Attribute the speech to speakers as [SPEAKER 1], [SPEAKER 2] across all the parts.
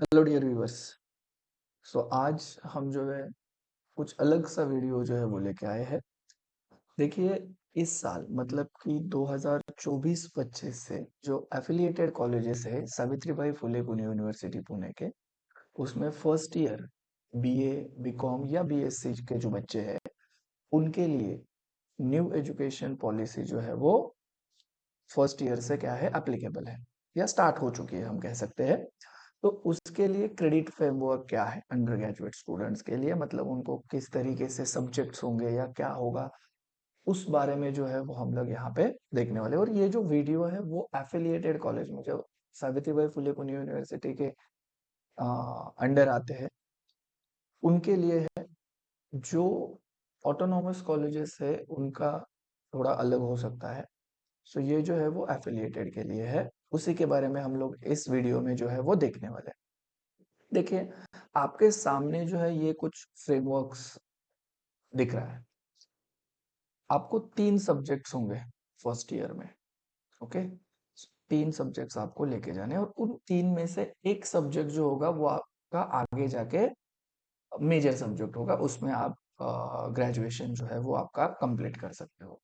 [SPEAKER 1] Hello dear viewers. आज हम जो है कुछ अलग सा वीडियो जो है वो लेके आए हैं। देखिए, इस साल मतलब कि 2024-25 से जो एफिलिएटेड कॉलेजेस है सावित्रीबाई फुले पुणे यूनिवर्सिटी पुणे के, उसमें फर्स्ट ईयर बीए बीकॉम या बीएससी के जो बच्चे हैं उनके लिए न्यू एजुकेशन पॉलिसी जो है वो फर्स्ट ईयर से क्या है एप्लीकेबल है या स्टार्ट हो चुकी है हम कह सकते हैं। तो उसके लिए क्रेडिट फ्रेमवर्क क्या है अंडर ग्रेजुएट स्टूडेंट्स के लिए, मतलब उनको किस तरीके से सब्जेक्ट्स होंगे या क्या होगा, उस बारे में जो है वो हम लोग यहाँ पे देखने वाले हैं। और ये जो वीडियो है वो एफिलिएटेड कॉलेज में जो सावित्रीबाई फुले पुणे यूनिवर्सिटी के अंडर आते हैं उनके लिए है। जो ऑटोनॉमस कॉलेजेस है उनका थोड़ा अलग हो सकता है। सो ये जो है वो एफिलिएटेड के लिए है। उसी के बारे में हम लोग इस वीडियो में जो है वो देखने वाले हैं। देखिए, आपके सामने जो है ये कुछ फ्रेमवर्क्स दिख रहा है। आपको 3 सब्जेक्ट्स होंगे फर्स्ट ईयर में। ओके, 3 सब्जेक्ट्स आपको लेके जाने हैं और उन 3 में से एक सब्जेक्ट जो होगा वो आपका आगे जाके मेजर सब्जेक्ट होगा, उसमें आप ग्रेजुएशन जो है वो आपका कंप्लीट कर सकते हो।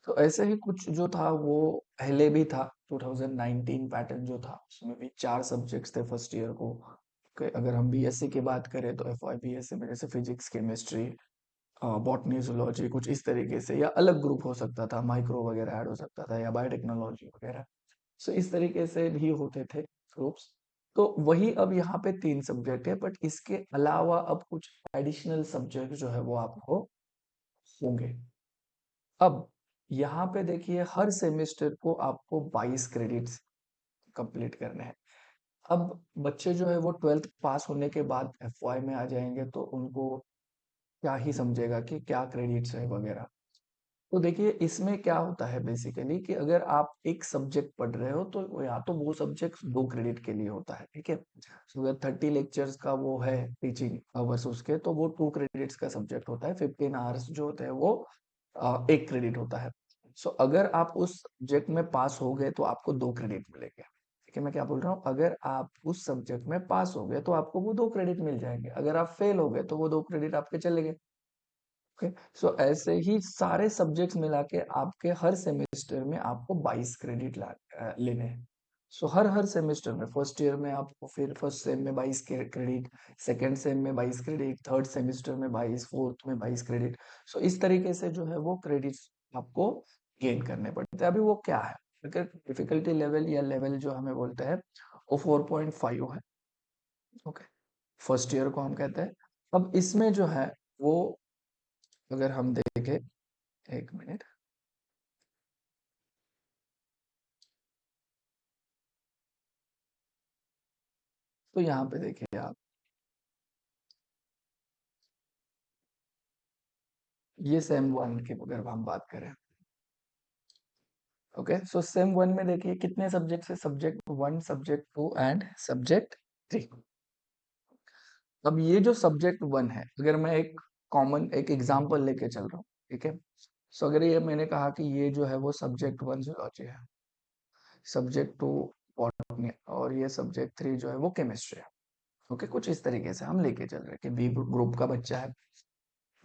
[SPEAKER 1] तो ऐसे ही कुछ जो था वो पहले भी था। 2019 पैटर्न जो था उसमें भी 4 सब्जेक्ट्स थे फर्स्ट ईयर को। अगर हम बीएससी की बात करें तो एफ वाई बीएससी में जैसे फिजिक्स केमिस्ट्री बॉटनी जूलॉजी कुछ इस तरीके से, या अलग ग्रुप हो सकता था, माइक्रो वगैरह ऐड हो सकता था या बायोटेक्नोलॉजी वगैरह। सो इस तरीके से भी होते थे ग्रुप्स। तो वही अब यहाँ पे 3 सब्जेक्ट है, बट इसके अलावा अब कुछ एडिशनल सब्जेक्ट जो है वो आपको होंगे। अब यहाँ पे देखिए, हर सेमेस्टर को आपको 22 क्रेडिट्स कंप्लीट करने हैं। अब बच्चे जो है वो 12th पास होने के बाद एफवाई में आ जाएंगे तो उनको क्या ही समझेगा कि क्या क्रेडिट्स है वगैरह। तो देखिए, इसमें क्या होता है बेसिकली कि अगर आप एक सब्जेक्ट पढ़ रहे हो तो या तो वो सब्जेक्ट 2 क्रेडिट के लिए होता है, ठीक है। So, अगर 30 लेक्चर्स का वो है टीचिंग आवर्स उसके, तो वो 2 क्रेडिट्स का सब्जेक्ट होता है। 15 आवर्स जो होते हैं वो 1 क्रेडिट होता है। सो अगर आप उस सब्जेक्ट में पास हो गए तो आपको 2 क्रेडिट मिलेंगे। ठीक है, मैं क्या बोल रहा हूँ, अगर आप उस सब्जेक्ट में पास हो गए तो आपको वो 2 क्रेडिट मिल जाएंगे। अगर आप फेल हो गए तो वो 2 क्रेडिट आपके चले गए। ओके, सो ऐसे ही सारे सब्जेक्ट्स मिला के आपके हर सेमेस्टर में आपको 22 क्रेडिट लेने हैं। सो हर हर सेमेस्टर में फर्स्ट ईयर में आपको फिर फर्स्ट सेम में 22 क्रेडिट, सेकेंड सेम में 22 क्रेडिट, थर्ड सेमेस्टर में 22, फोर्थ में 22 क्रेडिट। सो इस तरीके से जो है वो क्रेडिट्स आपको गेन करने पड़ते हैं। अभी वो क्या है, अगर डिफिकल्टी लेवल या लेवल जो हमें बोलते हैं वो 4.5 है। ओके, फर्स्ट ईयर को हम कहते हैं। अब इसमें जो है वो अगर हम देखें, एक मिनट, तो यहाँ पे देखिए आप, ये सेम वन की अगर हम बात करें। ओके, सो सेम वन में देखिए कितने सब्जेक्ट है, subject one, subject two and subject three. अब ये जो सब्जेक्ट वन है, अगर मैं एक कॉमन एक एग्जांपल लेके चल रहा हूँ, ठीक है। सो अगर ये मैंने कहा कि ये जो है वो सब्जेक्ट वन जूलॉजी है, सब्जेक्ट टू बॉटनी, और ये सब्जेक्ट थ्री जो है वो केमिस्ट्री है। ओके, कुछ इस तरीके से हम लेके चल रहे हैं कि बी ग्रुप का बच्चा है,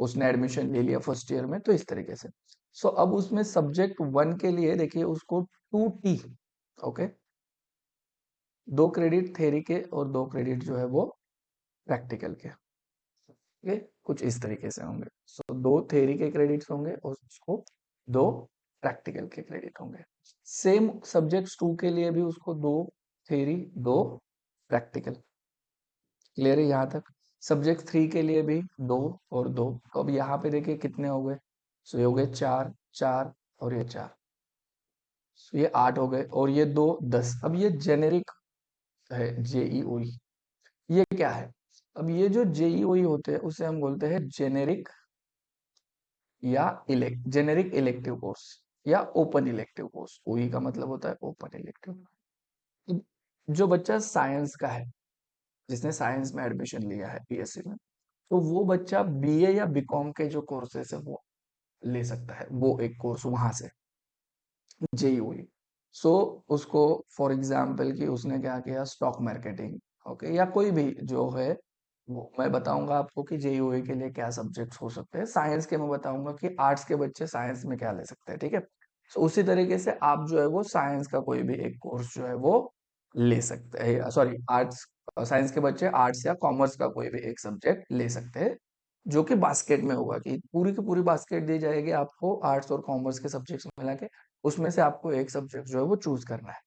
[SPEAKER 1] उसने एडमिशन ले लिया फर्स्ट ईयर में, तो इस तरीके से। सो अब उसमें सब्जेक्ट वन के लिए देखिए उसको 2T, ओके, 2 क्रेडिट थेरी के और 2 क्रेडिट जो है वो प्रैक्टिकल के। ओके, कुछ इस तरीके से होंगे। सो 2 थेरी के क्रेडिट्स होंगे और उसको 2 प्रैक्टिकल के क्रेडिट होंगे। सेम सब्जेक्ट टू के लिए भी उसको 2 थेरी, 2 प्रैक्टिकल। क्लियर है यहाँ तक। सब्जेक्ट थ्री के लिए भी 2 और 2। तो अब यहाँ पे देखिए कितने हो गए, सो ये हो गए 4, 4 और ये 4। सो ये 8 हो गए और ये 2, 10। अब ये जेनेरिक है, जेईओई। ये क्या है, अब ये जो जेईओई होते हैं उसे हम बोलते हैं जेनेरिक या जेनेरिक इलेक्टिव कोर्स या ओपन इलेक्टिव कोर्स। ओई का मतलब होता है ओपन इलेक्टिव। जो बच्चा साइंस का है, जिसने साइंस में एडमिशन लिया है बीएससी में, तो वो बच्चा बीए या बीकॉम के जो कोर्सेस है वो ले सकता है, वो एक कोर्स वहां से, जेईई। सो उसको फॉर एग्जाम्पल कि उसने क्या किया, स्टॉक मार्केटिंग, ओके, या कोई भी जो है, वो मैं बताऊंगा आपको कि जेईई के लिए क्या सब्जेक्ट्स हो सकते हैं। साइंस के मैं बताऊंगा कि आर्ट्स के बच्चे साइंस में क्या ले सकते हैं, ठीक है। सो उसी तरीके से आप जो है वो साइंस का कोई भी एक कोर्स जो है वो ले सकते हैं, सॉरी आर्ट्स, साइंस के बच्चे आर्ट्स या कॉमर्स का कोई भी एक सब्जेक्ट ले सकते हैं, जो कि बास्केट में होगा, कि पूरी की पूरी बास्केट दी जाएगी आपको आर्ट्स और कॉमर्स के सब्जेक्ट्स मिला के, उसमें से आपको एक सब्जेक्ट जो है वो चूज करना है।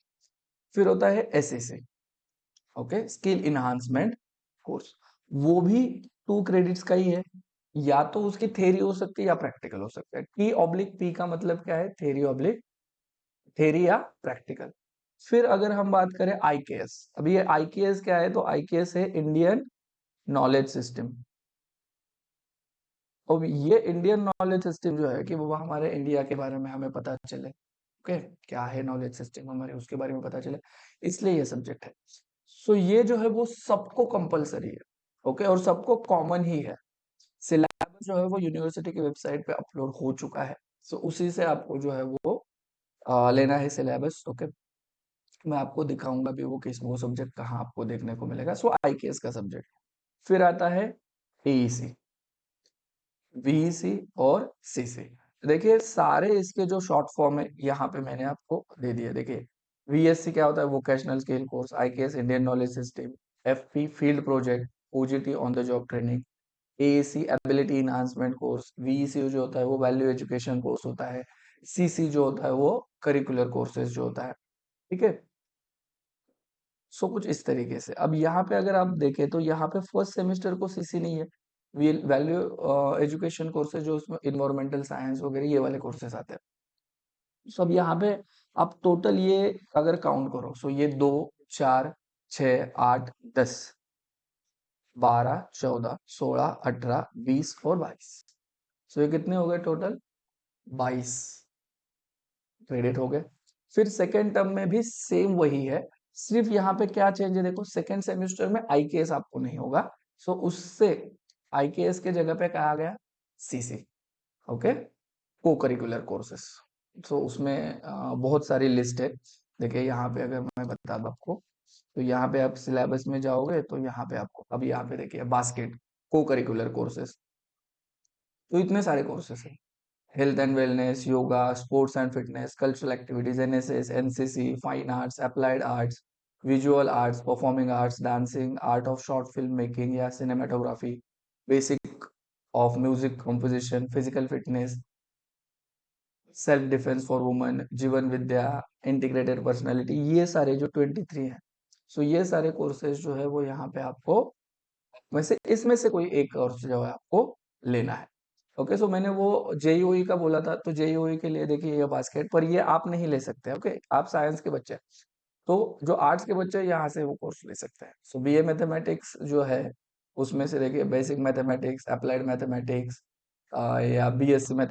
[SPEAKER 1] फिर होता है SSC, okay, skill enhancement course. वो भी 2 क्रेडिट्स का ही है, या तो उसकी थ्योरी हो सकती है या प्रैक्टिकल हो सकता है। टी ऑब्लिक पी का मतलब क्या है, थ्योरी ऑब्लिक, थ्योरी या प्रैक्टिकल। फिर अगर हम बात करें आईकेएस, अभी ये आईकेएस क्या है, तो आईकेएस है इंडियन नॉलेज सिस्टम। और ये इंडियन नॉलेज सिस्टम जो है कि वो हमारे इंडिया के बारे में हमें पता चले, ओके, क्या है नॉलेज सिस्टम हमारे, उसके बारे में पता चले, इसलिए ये सब्जेक्ट है। सो ये जो है वो सबको कंपलसरी है, ओके, और सबको कॉमन ही है। सिलेबस जो है वो यूनिवर्सिटी की वेबसाइट पे अपलोड हो चुका है। सो उसी से आपको जो है वो लेना है सिलेबस, ओके। मैं आपको दिखाऊंगा भी वो किस, वो सब्जेक्ट कहाँ आपको देखने को मिलेगा। सो आईकेएस का सब्जेक्ट। फिर आता है एईसी, वीईसी और सीसी। देखिए सारे इसके जो शॉर्ट फॉर्म है यहाँ पे मैंने आपको दे दिया। देखिए वीएससी क्या होता है, vocational skill course, IKS Indian knowledge system, FP field project, OGT on the job training, AAC ability enhancement course, VEC जो होता है वो वैल्यू एजुकेशन कोर्स होता है, सीसी जो होता है वो करिकुलर कोर्सेज जो होता है, ठीक है। सो कुछ इस तरीके से। अब यहाँ पे अगर आप देखें तो यहाँ पे फर्स्ट सेमेस्टर को सीसी नहीं है, वैल्यू एजुकेशन कोर्सेज जो उसमें इन्वायरमेंटल साइंस वगैरह ये वाले कोर्सेज आते हैं। सो अब यहाँ पे आप टोटल ये अगर काउंट करो, सो ये 2, 4, 6, 8, 10, 12, 14, 16, 18, 20 और 22। सो ये कितने हो गए टोटल, 22 क्रेडिट हो गए। फिर सेकेंड टर्म में भी सेम वही है, सिर्फ यहाँ पे क्या चेंज है, देखो सेकेंड सेमेस्टर में आईकेएस आपको नहीं होगा। सो उससे आईकेएस के जगह पे क्या आ गया, सीसी, ओके, को करिकुलर कोर्सेस। सो उसमें बहुत सारी लिस्ट है। देखिए यहाँ पे अगर मैं बता दूं आपको, तो यहाँ पे आप सिलेबस में जाओगे तो यहाँ पे आपको, अब यहाँ पे देखिए बास्केट, को करिकुलर कोर्सेस, तो इतने सारे कोर्सेस है। Health and wellness, yoga, sports and fitness, cultural activities, NSS, NCC, fine arts, applied arts, visual arts, performing arts, dancing, art of short film making या cinematography, basic of music composition, physical fitness, self defence for women, Jeevan Vidya, integrated personality, ये सारे जो 23 हैं। सो ये सारे courses जो है वो यहाँ पे आपको, वैसे इसमें से कोई एक कोर्स जो है आपको लेना है, ओके। सो मैंने वो जेईई का बोला था, तो जेईई के लिए देखिए ये बास्केट, पर ये आप नहीं ले सकते, ओके, आप साइंस के बच्चे हैं। तो जो आर्ट्स के बच्चे हैं, यहाँ से वो कोर्स ले सकते हैं। सो बीए मैथमेटिक्स जो है उसमें से देखिए बेसिक मैथमेटिक्स, अप्लाइड मैथमेटिक्स, या बीएससी मैथ,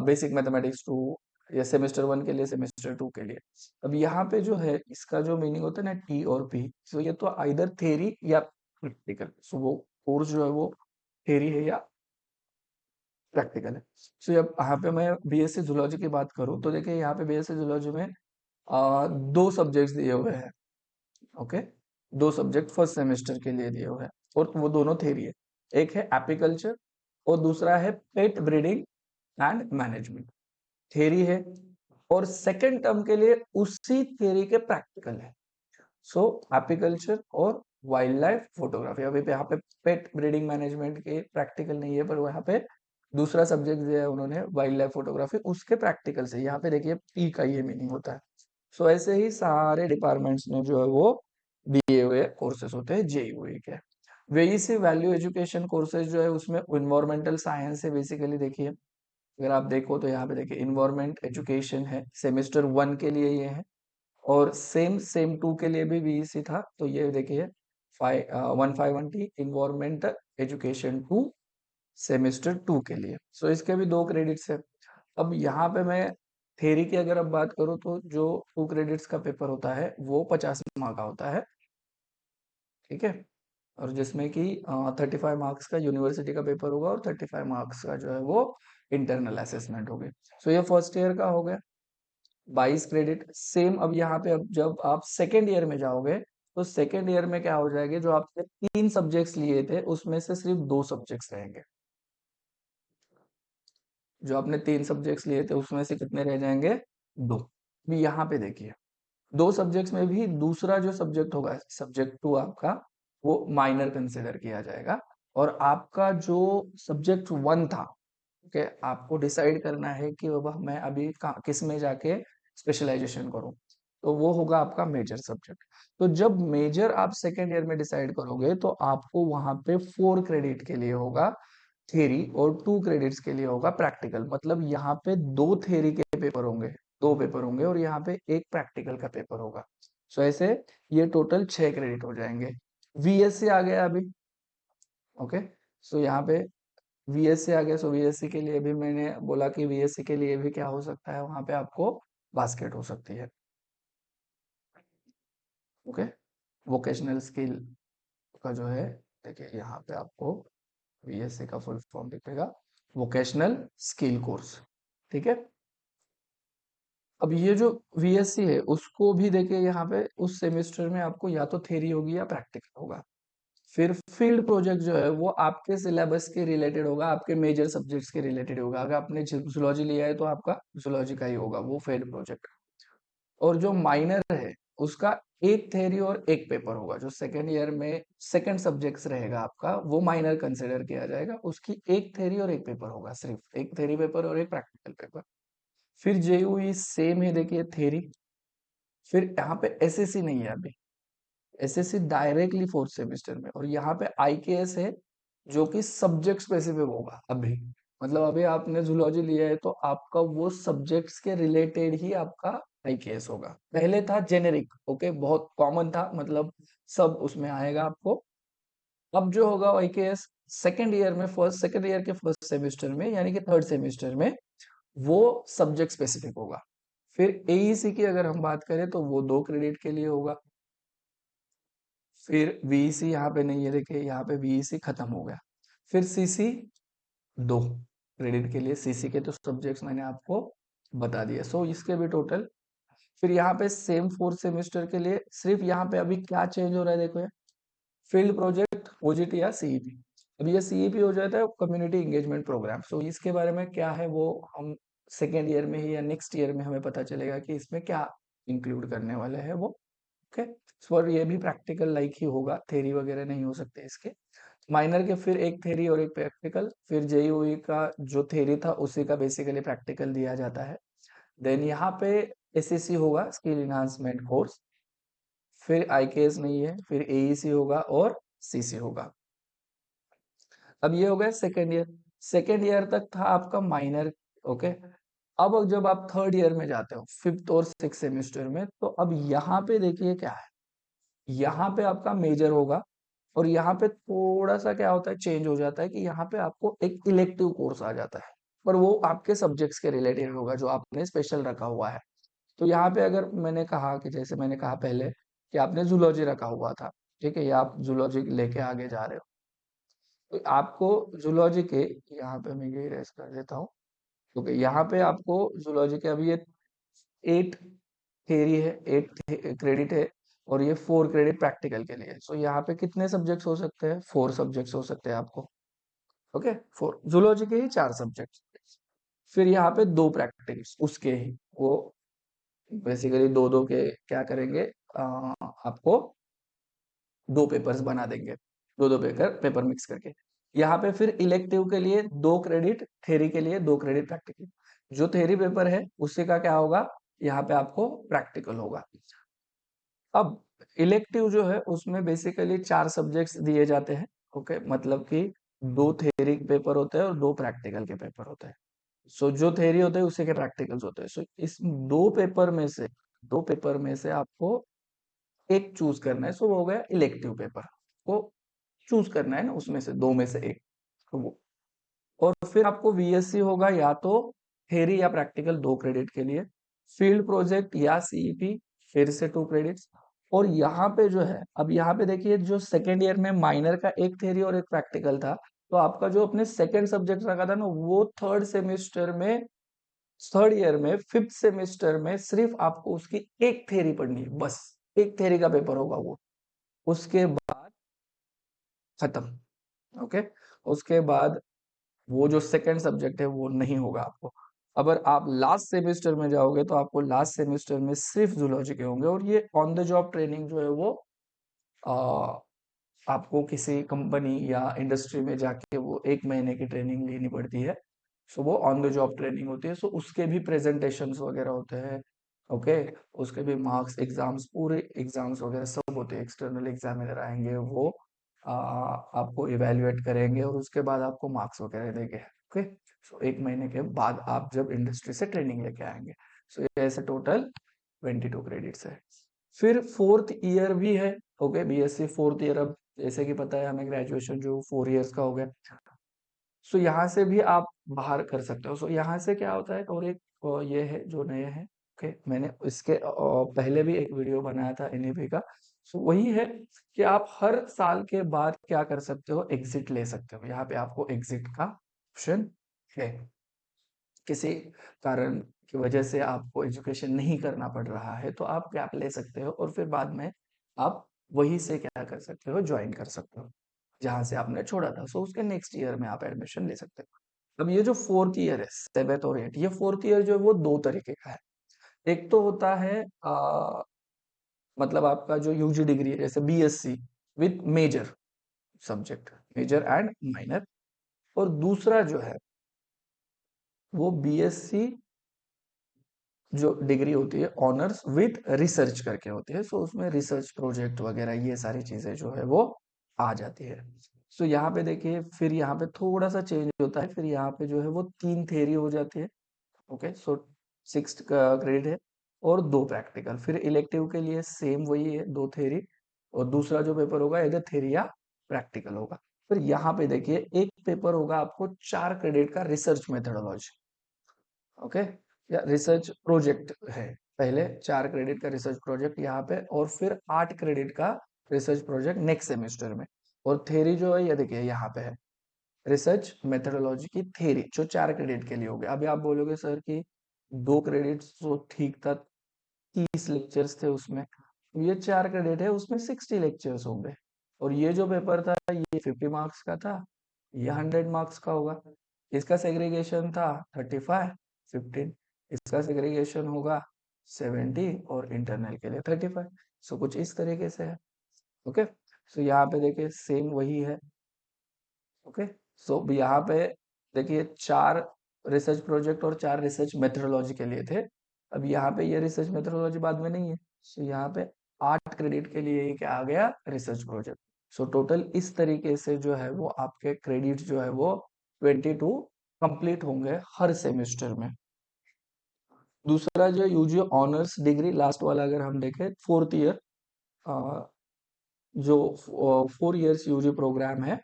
[SPEAKER 1] बेसिक मैथमेटिक्स 2, या सेमेस्टर 1 के लिए, सेमेस्टर 2 के लिए। अब यहाँ पे जो है इसका जो मीनिंग होता है ना, टी और पी, सो ये तो आइदर थेरी या प्रैक्टिकल। सो वो कोर्स जो है वो थेरी है या प्रैक्टिकल है। सो अब यहाँ पे मैं बीएससी जूलॉजी की बात करूँ तो देखिए यहाँ पे बीएससी जूलॉजी में 2 सब्जेक्ट्स दिए हुए हैं, ओके, 2 सब्जेक्ट फर्स्ट सेमेस्टर के लिए दिए हुए हैं, और वो दोनों थेरी है। एक है एपिकल्चर और दूसरा है पेट ब्रीडिंग एंड मैनेजमेंट, थेरी है। और सेकेंड टर्म के लिए उसी थेरी के प्रैक्टिकल है। सो एपिकल्चर और वाइल्ड लाइफ फोटोग्राफी। अभी पे यहाँ पे पेट ब्रीडिंग मैनेजमेंट के प्रैक्टिकल नहीं है, पर वहाँ पे दूसरा सब्जेक्ट दिया है उन्होंने, वाइल्ड लाइफ फोटोग्राफी, उसके प्रैक्टिकल से यहाँ पे देखिए पी का ये मीनिंग होता है। सो ऐसे ही सारे डिपार्टमेंट्स में जो है वो दिए हुए कोर्सेज होते हैं जेईई के। वही से वैल्यू एजुकेशन कोर्सेज जो है उसमें इन्वायरमेंटल साइंस है बेसिकली। देखिए अगर आप देखो तो यहाँ पे देखिए इन्वायरमेंट एजुकेशन है, सेमेस्टर 1 के लिए ये है, और सेम 2 के लिए भी बीईसी था। तो ये देखिए 1512 इन्वायरमेंट एजुकेशन 2 सेमेस्टर 2 के लिए। सो इसके भी 2 क्रेडिट्स है। अब यहाँ पे मैं थेरी की अगर अब बात करूँ तो जो 2 क्रेडिट्स का पेपर होता है वो 50 मार्क का होता है, ठीक है। और जिसमें कि 35 मार्क्स का यूनिवर्सिटी का पेपर होगा और 35 मार्क्स का जो है वो इंटरनल असेसमेंट होगी। सो ये फर्स्ट ईयर का हो गया। 22 क्रेडिट सेम। अब यहाँ पे अब जब आप सेकेंड ईयर में जाओगे तो सेकेंड ईयर में क्या हो जाएगा, जो आपने 3 सब्जेक्ट्स लिए थे उसमें से सिर्फ 2 सब्जेक्ट्स रहेंगे। जो आपने 3 सब्जेक्ट्स लिए थे उसमें से कितने रह जाएंगे, 2। भी यहाँ पे देखिए 2 सब्जेक्ट्स में भी दूसरा जो सब्जेक्ट होगा, सब्जेक्ट 2 आपका, वो माइनर कंसिडर किया जाएगा। और आपका जो सब्जेक्ट 1 था, ओके, आपको डिसाइड करना है कि बाबा मैं अभी किस में जाके स्पेशलाइजेशन करूं, तो वो होगा आपका मेजर सब्जेक्ट। तो जब मेजर आप सेकेंड ईयर में डिसाइड करोगे तो आपको वहां पे 4 क्रेडिट के लिए होगा थ्योरी और 2 क्रेडिट्स के लिए होगा प्रैक्टिकल। मतलब यहाँ पे 2 थ्योरी के पेपर होंगे, 2 पेपर होंगे, और यहाँ पे एक प्रैक्टिकल का पेपर होगा। सो ऐसे ये टोटल 6 क्रेडिट हो जाएंगे। वीएससी आ गया अभी, ओके। सो यहाँ पे वीएससी आ गया। सो वीएससी के लिए भी मैंने बोला कि वीएससी के लिए भी क्या हो सकता है, वहां पे आपको बास्केट हो सकती है, ओके। वोकेशनल स्किल का जो है, देखिए यहाँ पे आपको वीएससी का फुल फॉर्म दिखेगा, वोकेशनल स्किल कोर्स, ठीक है। अब ये जो वीएससी है उसको भी देखिए यहाँ पे उस सेमेस्टर में आपको या तो थ्योरी होगी या प्रैक्टिकल होगा। फिर फील्ड प्रोजेक्ट जो है वो आपके सिलेबस के रिलेटेड होगा, आपके मेजर सब्जेक्ट्स के रिलेटेड होगा। अगर आपने जूलॉजी लिया है तो आपका जूलॉजी का ही होगा वो फील्ड प्रोजेक्ट। और जो माइनर है उसका एक थ्योरी और एक पेपर होगा। जो सेकेंड ईयर में सेकेंड सब्जेक्ट्स रहेगा आपका, वो माइनर कंसिडर किया जाएगा। उसकी एक थ्योरी और एक पेपर होगा, सिर्फ एक थ्योरी पेपर और एक प्रैक्टिकल पेपर। फिर जेयूई सेम है, देखिए थ्योरी। फिर यहाँ पे एसएससी नहीं है अभी, एसएससी डायरेक्टली फोर्थ सेमेस्टर में। और यहाँ पे आईकेएस है जो कि सब्जेक्ट स्पेसिफिक होगा अभी। मतलब अभी आपने जूलॉजी लिया है तो आपका वो सब्जेक्ट्स के रिलेटेड ही आपका आईकेएस होगा। पहले था जेनेरिक, ओके, बहुत कॉमन था, मतलब सब उसमें आएगा आपको। अब जो होगा आईकेएस सेकेंड ईयर में, फर्स्ट सेकेंड ईयर के फर्स्ट सेमेस्टर में, यानी कि थर्ड सेमेस्टर में, वो सब्जेक्ट स्पेसिफिक होगा। फिर एईसी की अगर हम बात करें तो वो 2 क्रेडिट के लिए होगा। फिर वीईसी यहाँ पे नहीं है, देखिए यहाँ पे वीईसी खत्म हो गया। फिर सीसी 2 क्रेडिट के लिए, सीसी के तो सब्जेक्ट्स मैंने आपको बता दिया। सो इसके भी टोटल। फिर यहाँ पे सेम फोर्थ सेमेस्टर के लिए सिर्फ यहाँ पे अभी क्या चेंज हो रहा है, देखो, फील्ड प्रोजेक्ट ओजीटी या सीईपी। अब ये सीईपी हो जाता है कम्युनिटी इंगेजमेंट प्रोग्राम। सो इसके बारे में क्या है वो हम सेकेंड ईयर में ही या नेक्स्ट ईयर में हमें पता चलेगा कि इसमें क्या इंक्लूड करने वाले हैं वो, ओके। और ये भी प्रैक्टिकल लाइक ही होगा, थ्योरी वगैरह नहीं हो सकते इसके। माइनर के फिर एक थ्योरी और एक प्रैक्टिकल। फिर जेईई का जो थ्योरी था उसी का बेसिकली प्रैक्टिकल दिया जाता है। देन यहाँ पे एसएससी होगा, स्किल इन्हांसमेंट कोर्स। फिर आईकेएस नहीं है, फिर एईसी होगा और सीसी होगा। अब ये हो गया सेकेंड ईयर। सेकेंड ईयर तक था आपका माइनर, ओके। अब जब आप थर्ड ईयर में जाते हो, फिफ्थ और सिक्स सेमेस्टर में, तो अब यहाँ पे देखिए क्या है, यहाँ पे आपका मेजर होगा। और यहाँ पे थोड़ा सा क्या होता है, चेंज हो जाता है कि यहाँ पे आपको एक इलेक्टिव कोर्स आ जाता है, पर वो आपके सब्जेक्ट्स के रिलेटेड होगा जो आपने स्पेशल रखा हुआ है। तो यहाँ पे अगर मैंने कहा कि जैसे मैंने कहा पहले कि आपने जूलॉजी रखा हुआ था, ठीक है, या आप जूलॉजी लेके आगे जा रहे हो, तो आपको जूलॉजी के, यहाँ पे मैं ये रेस कर देता हूँ, क्योंकि यहाँ पे आपको जूलॉजी के अभी ये 8 थेरी है, 8 क्रेडिट है, और ये 4 क्रेडिट प्रैक्टिकल के लिए। सो यहाँ पे कितने सब्जेक्ट्स हो सकते हैं, 4 सब्जेक्ट्स हो सकते हैं आपको, ओके। 4 जूलॉजी के ही 4 सब्जेक्ट्स। फिर यहाँ पे 2 प्रैक्टिकल्स उसके ही, वो बेसिकली दो दो के क्या करेंगे, आपको 2 पेपर्स बना देंगे, दो दो पेपर पेपर मिक्स करके। यहाँ पे फिर इलेक्टिव के लिए 2 क्रेडिट, थ्योरी के लिए 2 क्रेडिट प्रैक्टिकल। जो थ्योरी पेपर है उसी का क्या होगा, यहाँ पे आपको प्रैक्टिकल होगा। अब इलेक्टिव जो है उसमें बेसिकली 4 सब्जेक्ट्स दिए जाते हैं, ओके। मतलब कि 2 थ्योरी के पेपर होते हैं और 2 प्रैक्टिकल के पेपर होते हैं। सो जो थ्योरी होते हैं उसी के प्रैक्टिकल्स होते हैं। सो इस दो पेपर में से आपको एक चूज करना है। सो वो हो गया इलेक्टिव पेपर, को चूज करना है ना, उसमें से दो में से एक, तो वो। और फिर आपको वीएससी होगा या तो थ्योरी या प्रैक्टिकल 2 क्रेडिट के लिए, फील्ड प्रोजेक्ट या सीईपी फिर से 2 क्रेडिट्स। और यहाँ पे जो है, अब यहाँ पे देखिए जो सेकेंड ईयर में माइनर का एक थ्योरी और एक प्रैक्टिकल था, तो आपका जो अपने सेकेंड सब्जेक्ट रखा था ना, वो थर्ड सेमेस्टर में थर्ड ईयर में फिफ्थ सेमेस्टर में सिर्फ आपको उसकी एक थ्योरी पढ़नी है, बस एक थ्योरी का पेपर होगा वो। उसके बाद खत्म। ओके, उसके बाद वो जो सेकंड सब्जेक्ट है वो नहीं होगा आपको। अगर आप लास्ट सेमेस्टर में जाओगे तो आपको लास्ट सेमेस्टर में सिर्फ जूलॉजी के होंगे, और ये ऑन द जॉब ट्रेनिंग जो है वो आ, आपको किसी कंपनी या इंडस्ट्री में जाके वो एक महीने की ट्रेनिंग लेनी पड़ती है। सो वो ऑन द जॉब ट्रेनिंग होती है, सो उसके भी प्रेजेंटेशंस वगैरह होते हैं। ओके, उसके भी मार्क्स, एग्जाम्स, पूरे एग्जाम्स वगैरह सब होते हैं। एक्सटर्नल एग्जामिनर आएंगे, वो आपको इवेल्युएट करेंगे और उसके बाद आपको मार्क्स वगैरह देंगे। ओके, सो एक महीने के बाद आप जब इंडस्ट्री से ट्रेनिंग लेके आएंगे। सो ये ऐसे टोटल 22 क्रेडिट्स है। फिर फोर्थ ईयर भी है। ओके, बीएससी फोर्थ ईयर, अब जैसे कि पता है हमें ग्रेजुएशन जो 4 इयर्स का हो गया। सो यहाँ से भी आप बाहर कर सकते हो। सो यहाँ से क्या होता है, और एक ये है जो नए हैं। ओके, मैंने इसके पहले भी एक वीडियो बनाया था एनईपी का। सो वही है कि आप हर साल के बाद क्या कर सकते हो, एग्जिट ले सकते हो। यहाँ पे आपको एग्जिट का ऑप्शन है। किसी कारण की वजह से आपको एजुकेशन नहीं करना पड़ रहा है तो आप गैप ले सकते हो, और फिर बाद में आप वहीं से क्या कर सकते हो, ज्वाइन कर सकते हो जहां से आपने छोड़ा था। सो उसके नेक्स्ट ईयर में आप एडमिशन ले सकते हो। अब ये जो फोर्थ ईयर है, सेवेंथ और एट, ये फोर्थ ईयर जो है वो दो तरीके का है। एक तो होता है मतलब आपका जो यूजी डिग्री है, जैसे BSc with major subject, major and minor. और दूसरा जो है वो बीएससी जो डिग्री होती है ऑनर्स विथ रिसर्च करके होती है। सो उसमें रिसर्च प्रोजेक्ट वगैरह ये सारी चीजें जो है वो आ जाती है। सो यहाँ पे देखिए, फिर यहाँ पे थोड़ा सा चेंज होता है। फिर यहाँ पे जो है वो तीन थेरी हो जाती है। ओके, सो 6 क्रेडिट है और दो प्रैक्टिकल। फिर इलेक्टिव के लिए सेम वही है, दो थेरी, और दूसरा जो पेपर होगा इधर थेरी या प्रैक्टिकल होगा। फिर यहाँ पे देखिए एक पेपर होगा आपको 4 क्रेडिट का, रिसर्च मेथोडोलॉजी। ओके, या रिसर्च प्रोजेक्ट है। पहले 4 क्रेडिट का रिसर्च प्रोजेक्ट यहाँ पे, और फिर 8 क्रेडिट का रिसर्च प्रोजेक्ट नेक्स्ट सेमेस्टर में। और थेरी जो है ये देखिए यहाँ पे है, रिसर्च मेथोडोलॉजी की थेरी, जो 4 क्रेडिट के लिए हो गया। अभी आप बोलोगे सर कि 2 क्रेडिट तो ठीक था, 30 लेक्चर्स थे उसमें। तो ये 4 क्रेडिट है, उसमें 60 लेक्चर्स होंगे। और ये जो पेपर था ये 50 मार्क्स का था, ये 100 मार्क्स का होगा। इसका सेग्रीगेशन था 35, 15। इसका सेग्रीगेशन होगा 70, और इंटरनल के लिए 35। सो कुछ इस तरीके से है। ओके, सो यहाँ पे देखिए सेम वही है। ओके, सो यहाँ पे देखिए 4 रिसर्च प्रोजेक्ट और 4 रिसर्च मेथोडोलॉजी के लिए थे। अब यहाँ पे ये रिसर्च मेथोडोलॉजी बाद में नहीं है। सो यहाँ पे 8 क्रेडिट के लिए ये क्या आ गया, रिसर्च प्रोजेक्ट। सो टोटल इस तरीके से जो है वो आपके क्रेडिट जो है वो 22 कंप्लीट होंगे हर सेमेस्टर में। दूसरा जो यूजी ऑनर्स डिग्री लास्ट वाला अगर हम देखें, फोर्थ ईयर, जो 4 इयर्स यूजी प्रोग्राम है,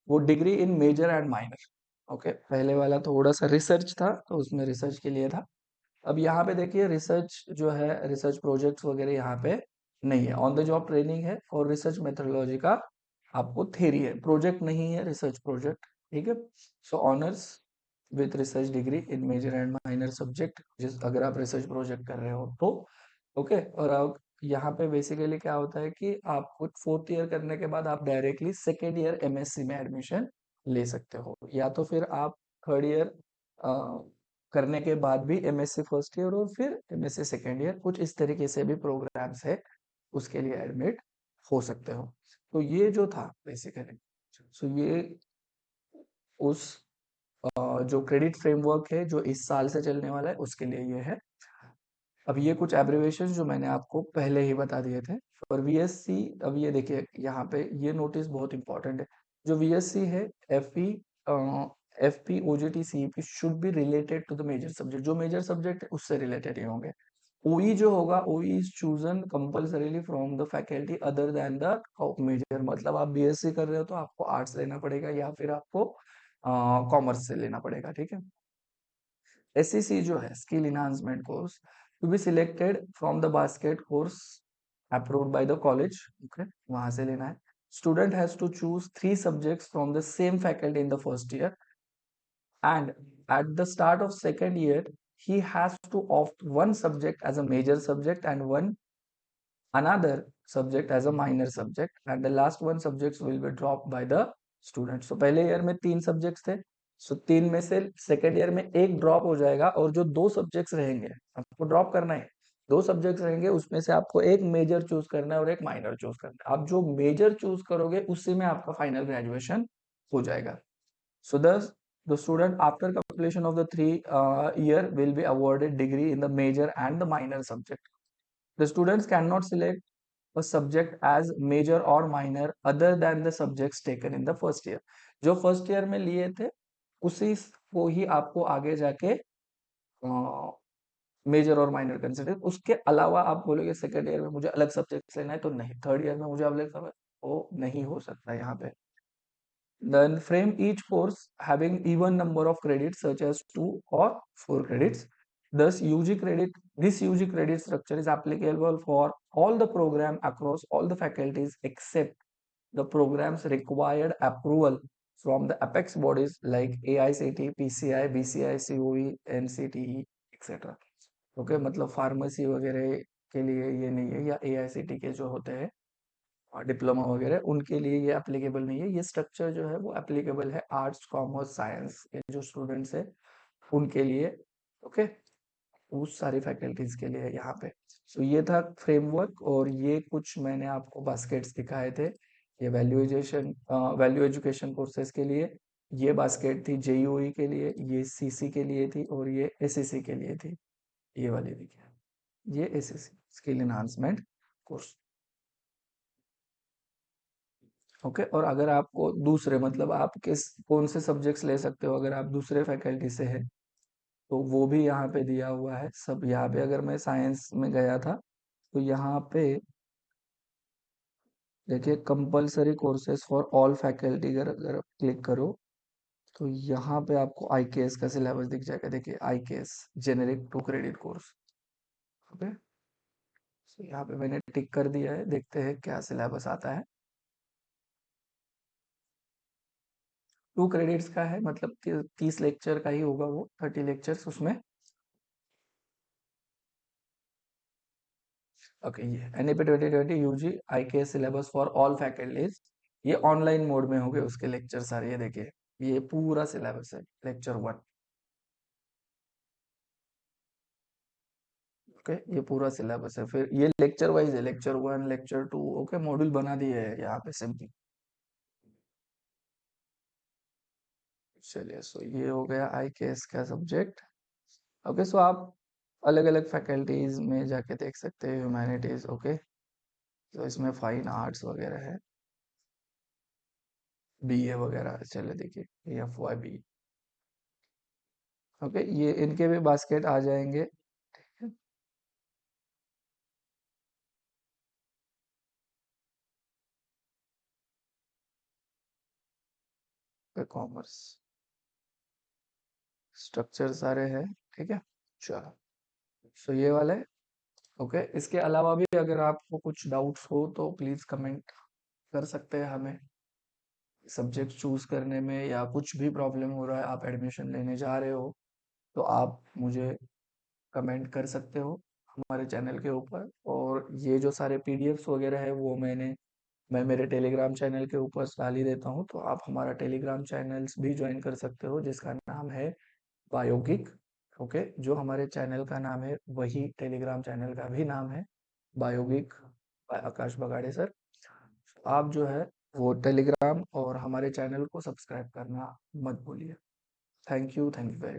[SPEAKER 1] वो degree in major and minor. Okay, पहले वाला थोड़ा सा रिसर्च था तो उसमें रिसर्च के लिए था। अब यहाँ पे देखिए रिसर्च जो है, रिसर्च प्रोजेक्ट्स वगैरह यहाँ पे नहीं है, ऑन द जॉब ट्रेनिंग है। और रिसर्च मेथोडोलॉजी का आपको थ्योरी है, प्रोजेक्ट नहीं है, रिसर्च प्रोजेक्ट। ठीक है, so honours with research degree in major and minor subject, जिस अगर आप रिसर्च प्रोजेक्ट कर रहे हो तो। ओके, और अब यहाँ पे बेसिकली क्या होता है कि आप कुछ फोर्थ ईयर करने के बाद आप डायरेक्टली सेकेंड ईयर एमएससी में एडमिशन ले सकते हो, या तो फिर आप थर्ड ईयर करने के बाद भी एमएससी फर्स्ट ईयर, और फिर एमएससी सेकेंड ईयर, कुछ इस तरीके से भी प्रोग्राम्स है, उसके लिए एडमिट हो सकते हो। तो ये जो था बेसिकली, सो ये उस जो क्रेडिट फ्रेमवर्क है जो इस साल से चलने वाला है उसके लिए ये है। अब ये कुछ एब्रिविएशन जो मैंने आपको पहले ही बता दिए थे और वीएससी। अब ये देखिए यहाँ पे ये नोटिस बहुत इंपॉर्टेंट है। जो वीएससी है, FP, FP, OGT, CEP should be related to the major subject. जो मेजर सब्जेक्ट है उससे रिलेटेड ही होंगे। ओई जो होगा, OE is chosen compulsorily from the faculty other than the major. मतलब आप बीएससी कर रहे हो तो आपको आर्ट्स लेना पड़ेगा या फिर आपको कॉमर्स से लेना पड़ेगा। ठीक है, एससीसी जो है, skill enhancement course, to be selected from the basket course approved by the college. Okay, वहां से लेना है। Student has to choose 3 subjects from the same faculty in the first year, and at the start of second year he has to opt one subject as a major subject and one another subject as a minor subject, and the last one subjects will be dropped by the student. So पहले year में 3 subjects थे, सो 3 में से second year में एक drop हो जाएगा, और जो 2 सब्जेक्ट्स रहेंगे आपको ड्रॉप करना है, 2 सब्जेक्ट्स रहेंगे, उसमें से आपको एक मेजर चूज करना है और एक माइनर चूज करना है। आप जो मेजर चूज करोगे उसी में आपका फाइनल ग्रेजुएशन हो जाएगा। So thus, the student after completion of the 3 year will be awarded degree in the major and the minor subject. The students cannot select a subject as major or minor other than the subjects taken in the first year. जो first year में लिए थे उसी को ही आपको आगे जाके major और माइनर कंसिडर, उसके अलावा आप बोलोगे सेकेंड ईयर में मुझे अलग सब्जेक्ट लेना है तो नहीं, थर्ड ईयर में मुझे अलग सब वो नहीं हो सकता यहाँ पे। Then frame each course having even number of credits such as 2 or 4 credits. Thus, this UG credit structure is applicable for all the program across all the faculties except the programs required approval from the apex bodies like AICT, PCI, BCI, COE, NCTE, etc. Okay, मतलब pharmacy वगैरह के लिए ये नहीं है, या AICT के जो होते हैं डिप्लोमा वगैरह उनके लिए ये एप्लीकेबल नहीं है। ये स्ट्रक्चर जो है वो एप्लीकेबल है आर्ट्स कॉमर्स साइंस के जो स्टूडेंट्स है उनके लिए। ओके, उस सारी फैकल्टीज के लिए यहाँ पे। सो ये था फ्रेमवर्क, और ये कुछ मैंने आपको बास्केट्स दिखाए थे। ये वैल्यू एजुकेशन कोर्सेज के लिए ये बास्केट थी, JEE के लिए ये, CC के लिए थी, और ये SSC के लिए थी। ये वाली देखिए, ये SSC skill enhancement course. Okay, और अगर आपको दूसरे मतलब आप किस कौन से सब्जेक्ट्स ले सकते हो अगर आप दूसरे फैकल्टी से है, तो वो भी यहाँ पे दिया हुआ है सब। यहाँ पे अगर मैं साइंस में गया था तो यहाँ पे देखिए compulsory courses for all faculty, अगर अगर क्लिक करो तो यहाँ पे आपको IKS का सिलेबस दिख जाएगा। देखिए IKS generic 2 credit course. Okay, तो यहाँ पे मैंने टिक कर दिया है, देखते हैं क्या सिलेबस आता है। 2 क्रेडिट्स का है, मतलब 30 लेक्चर का ही होगा वो, 30 लेक्चर्स उसमें। ओके, ये NAP 2020 UG IKS syllabus for all faculties, ये ऑनलाइन मोड में होंगे उसके लेक्चर सारे। ये देखिए, ये पूरा सिलेबस है लेक्चर 1। ओके, ये पूरा सिलेबस है, फिर ये लेक्चर वाइज है, लेक्चर 1 लेक्चर 2। ओके, मॉड्यूल बना दिए है यहाँ पे सिंपली। चलिए, सो ये हो गया IKS का सब्जेक्ट। ओके, सो आप अलग अलग फैकल्टीज में जाके देख सकते हैं, ह्यूमैनिटीज। ओके, तो इसमें फाइन आर्ट्स वगैरह है, BA वगैरह। चलिए देखिए, FYB। ओके, ये इनके भी बास्केट आ जाएंगे। कॉमर्स स्ट्रक्चर सारे हैं, ठीक है। चलो, सो ये वाले। ओके, इसके अलावा भी अगर आपको कुछ डाउट्स हो तो प्लीज कमेंट कर सकते हैं हमें। सब्जेक्ट चूज करने में या कुछ भी प्रॉब्लम हो रहा है, आप एडमिशन लेने जा रहे हो, तो आप मुझे कमेंट कर सकते हो हमारे चैनल के ऊपर। और ये जो सारे PDFs वगैरह है वो मैं मेरे टेलीग्राम चैनल के ऊपर डाल ही देता हूँ, तो आप हमारा टेलीग्राम चैनल्स भी ज्वाइन कर सकते हो जिसका नाम है बायोगिक। ओके, जो हमारे चैनल का नाम है वही टेलीग्राम चैनल का भी नाम है, बायोगिक बाय आकाश बगाड़े सर। आप जो है वो टेलीग्राम और हमारे चैनल को सब्सक्राइब करना मत भूलिए। Thank you very